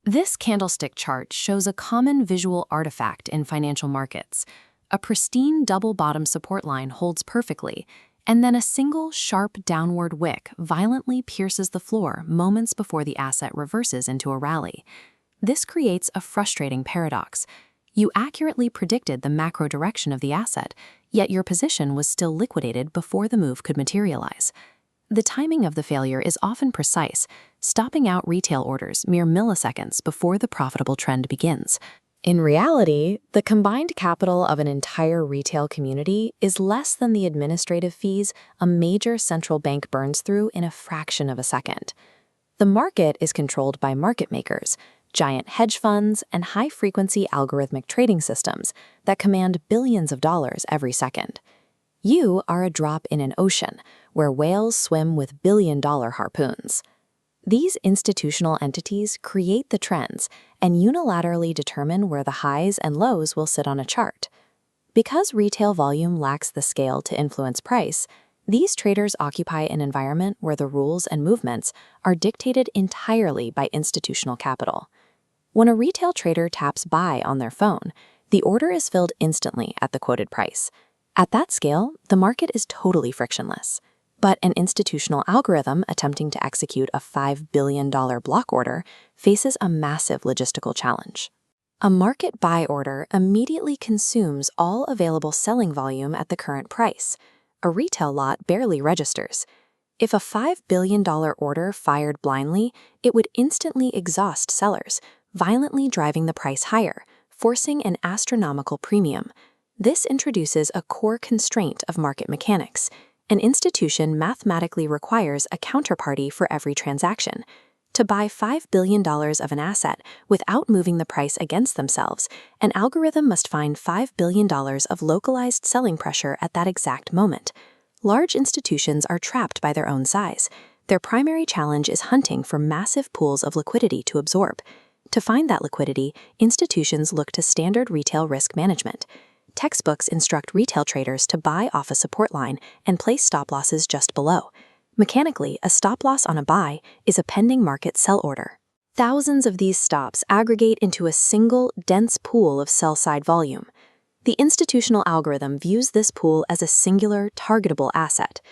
This candlestick chart shows a common visual artifact in financial markets. A pristine double-bottom support line holds perfectly, and then a single sharp downward wick violently pierces the floor moments before the asset reverses into a rally. This creates a frustrating paradox. You accurately predicted the macro direction of the asset, yet your position was still liquidated before the move could materialize. The timing of the failure is often precise, stopping out retail orders mere milliseconds before the profitable trend begins. In reality, the combined capital of an entire retail community is less than the administrative fees a major central bank burns through in a fraction of a second. The market is controlled by market makers, giant hedge funds, and high-frequency algorithmic trading systems that command billions of dollars every second. You are a drop in an ocean where whales swim with billion-dollar harpoons. These institutional entities create the trends and unilaterally determine where the highs and lows will sit on a chart. Because retail volume lacks the scale to influence price, these traders occupy an environment where the rules and movements are dictated entirely by institutional capital. When a retail trader taps buy on their phone, the order is filled instantly at the quoted price. At that scale, the market is totally frictionless. But an institutional algorithm attempting to execute a $5 billion block order faces a massive logistical challenge. A market buy order immediately consumes all available selling volume at the current price. A retail lot barely registers. If a $5 billion order fired blindly, it would instantly exhaust sellers, violently driving the price higher, forcing an astronomical premium. This introduces a core constraint of market mechanics. An institution mathematically requires a counterparty for every transaction. To buy $5 billion of an asset without moving the price against themselves, an algorithm must find $5 billion of localized selling pressure at that exact moment. Large institutions are trapped by their own size. Their primary challenge is hunting for massive pools of liquidity to absorb. To find that liquidity, institutions look to standard retail risk management. Textbooks instruct retail traders to buy off a support line and place stop losses just below. Mechanically, a stop loss on a buy is a pending market sell order. Thousands of these stops aggregate into a single, dense pool of sell-side volume. The institutional algorithm views this pool as a singular, targetable asset.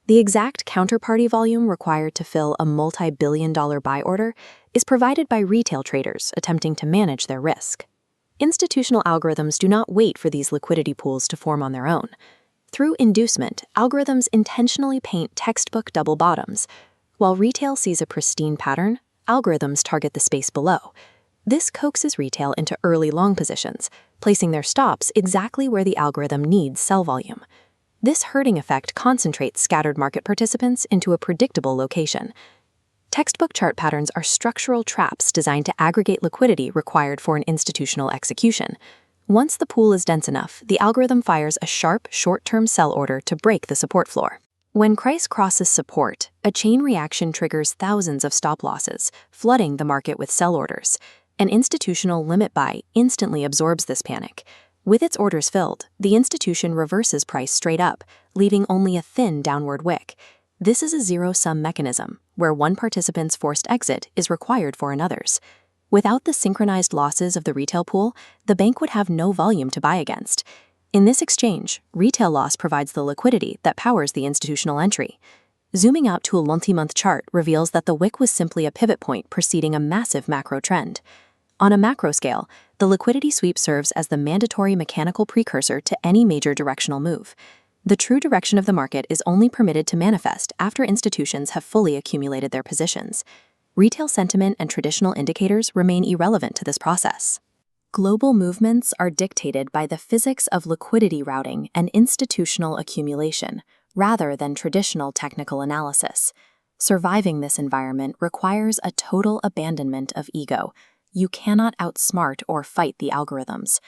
The exact counterparty volume required to fill a multi-billion-dollar buy order is provided by retail traders attempting to manage their risk. Institutional algorithms do not wait for these liquidity pools to form on their own. Through inducement, algorithms intentionally paint textbook double bottoms. While retail sees a pristine pattern, algorithms target the space below. This coaxes retail into early long positions, placing their stops exactly where the algorithm needs sell volume. This herding effect concentrates scattered market participants into a predictable location. Textbook chart patterns are structural traps designed to aggregate liquidity required for an institutional execution. Once the pool is dense enough, the algorithm fires a sharp, short-term sell order to break the support floor. When price crosses support, a chain reaction triggers thousands of stop losses, flooding the market with sell orders. An institutional limit buy instantly absorbs this panic. With its orders filled, the institution reverses price straight up, leaving only a thin downward wick. This is a zero-sum mechanism, where one participant's forced exit is required for another's. Without the synchronized losses of the retail pool, the bank would have no volume to buy against. In this exchange, retail loss provides the liquidity that powers the institutional entry. Zooming out to a multi-month chart reveals that the wick was simply a pivot point preceding a massive macro trend. On a macro scale, the liquidity sweep serves as the mandatory mechanical precursor to any major directional move. The true direction of the market is only permitted to manifest after institutions have fully accumulated their positions. Retail sentiment and traditional indicators remain irrelevant to this process. Global movements are dictated by the physics of liquidity routing and institutional accumulation, rather than traditional technical analysis. Surviving this environment requires a total abandonment of ego. You cannot outsmart or fight the algorithms.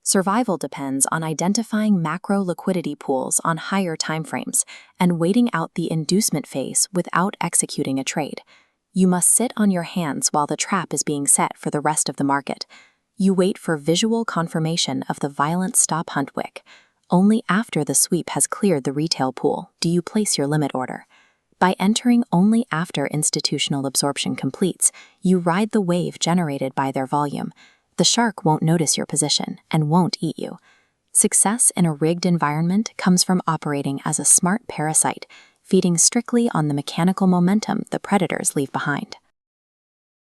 Survival depends on identifying macro liquidity pools on higher timeframes and waiting out the inducement phase without executing a trade. You must sit on your hands while the trap is being set for the rest of the market. You wait for visual confirmation of the violent stop hunt wick. Only after the sweep has cleared the retail pool do you place your limit order. By entering only after institutional absorption completes, you ride the wave generated by their volume. The shark won't notice your position and won't eat you. Success in a rigged environment comes from operating as a smart parasite, feeding strictly on the mechanical momentum the predators leave behind.